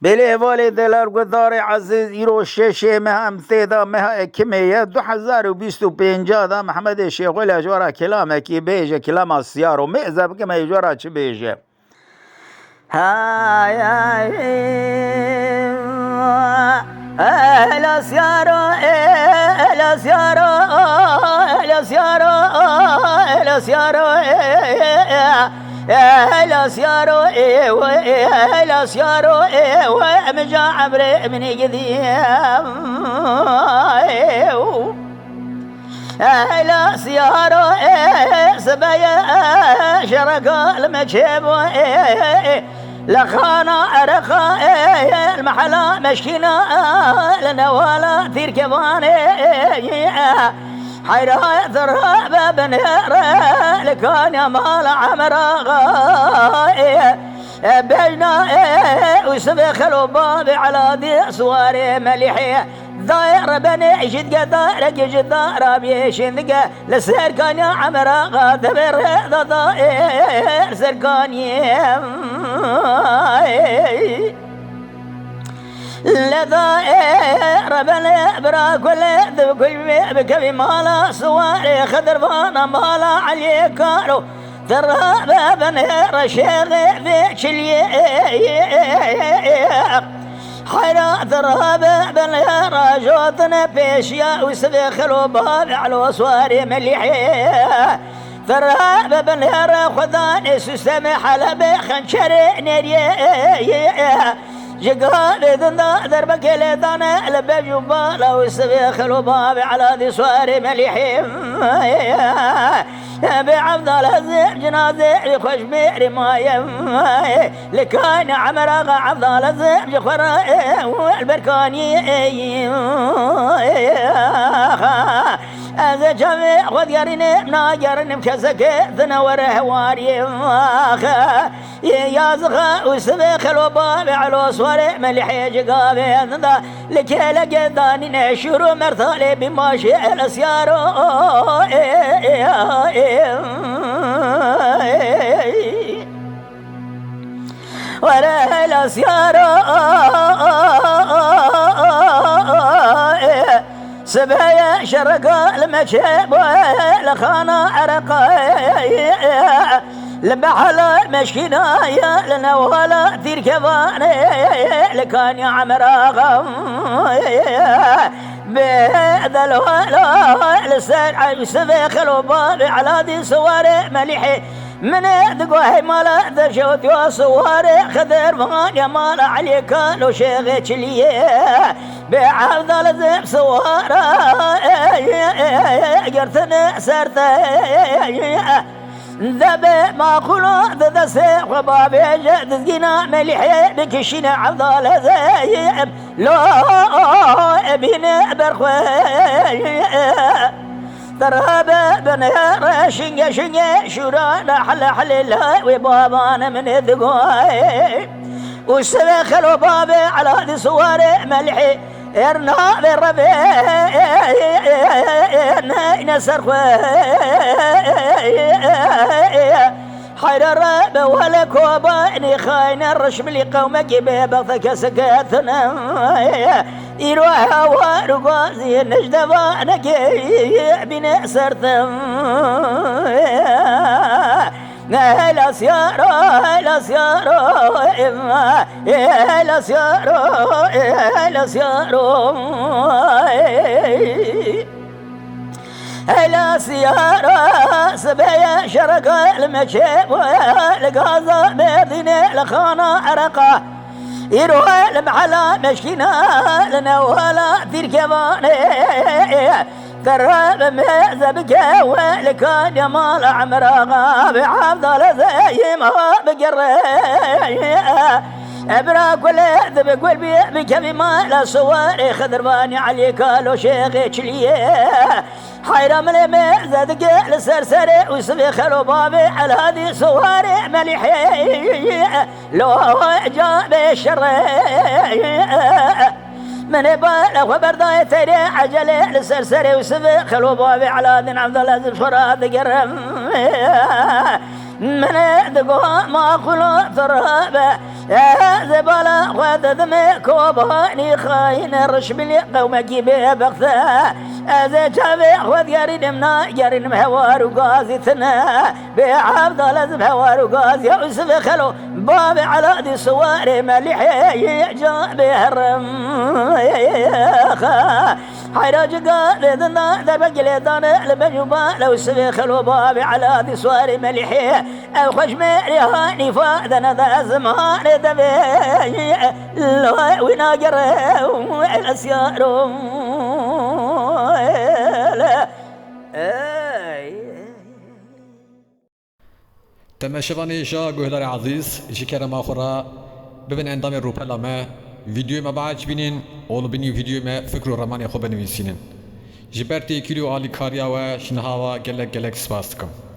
بله والی دلار گذار عزیز ایرو ششه مهم تیدا مه کمیه 2025 دا محمد شیخ ولی جوارا کلامه کی بیجه کلام سیار و معزب که می جوارا چی بیجه های اهلا سیارو اهلا سیارو اهلا سیارو اهلا سیارو اهلا سيارو اهلا سيارو ومجا عبر من قديم اهلا سيارو سبايا شرقا المجيب لخانا عرقا المحلا مشكنا لنا ولا ثير كباني حيرا ذرابة بنيرة لكان يا مال عمرا بينا وسبخ الباب على ذي سواري مليحي ضاير بني جد قدارك جد ضارب شندقة لسير كان يا عمرا دبر ضاير سير كان لذا ربنا برا كل بكبي مالا سواري خضر فانا مالا علي كارو ترى بني رشيغ في شلي حيرا ترى بني رجوتنا بيشيا وسبخ الباب على سواري مليحي ترى بني خذاني سسمح حلب خنشر نريه جقال ذنا ذربك لدانا لبجوبا لو سبيخ الباب على ذي سواري مليحيم بعبد الهزيع جنازي يخش بيري مايم لكان عمرا عبد الهزيع جخور والبركاني هذا جميع خذ يرني مناجرني مكسك ثنور هواري يا زغا وسبيخ الباب على سواري مليحي جقابي ذا لكي لقداني نشر مرثالي بماشي الاسيارو ولا الاسيارو سبايا شرقا المشيب لخانا عرقا لبحلا مشكنا يا لنا ولا ثير كفاني لكان يا عمرا بهذا الولا لسرع يسبخ الباب على ذي سواري مليحي من ذقوه مالا ذشوت وصواري خذر فان يا مالا عليك لو شيغيش لي بعبد الذئب صوارا قرتنا سرتا ذبي ما قلوا ذا سيخ وبابي جد زقنا مليحي بكشنا عبد الذئب لو ابينا برخوي ترابا بنهار شنقة شورانا حل لا وبابانا من ذقوي وسبخ البابي على ذي سواري ملحي ارنا بالربيع نسر حير الرب ولا كوباني خاين الرشم لقومك ببثك سكاتنا يروح وارقازي نجدبانك بنا سرتم لا سيارو لا سيارو لا سيارو لا سيارو لا سيارو سبيا شرق المشيب لقازا مدينة لخانا عرقا يروح المحلا مشكنا لنا ولا ثير كباني قرب مزبك ولكان يا مال عمرا بعبد الزي ما بقري ابرا كل ذبك والبي بكبي مال صواري خضرباني عليك لو شيخي تشليه حيرة من مزدك لسرسري وسبخ البابي على هذه صواري مليحي لو جاب الشر من باله وبرضاي تري عجله لسرسري وسبخ البابي على ذن عبد العزيز فراد قرم من دقوا ما خلو ترابه زبالة خذ ذمك وباني خاين الرش بلي قومك ببغثة زي شابي خذ قرين منا قرين محوار وقازي ثنا بعبد لازم حوار وقازي يوسف خلو بابي على دي صواري مليحي جاب هرم حيراج قال ذنا ذا بقلي دانا لبجوبا لو سبي خلو بابي على دي صواري مليحي او خشمي هاني فاذا ذا زمان دبي لو وناقر الاسيار تماشوانی جا گوهلار عزیز جیکر ما خورا ببین اندام روپلا ما ویدیو ما بعد بینین اول بینی ویدیو ما فکر و رمانی خوب بنویسینن جبرتی کلیو عالی کاریا و شنها و گلک سپاس کم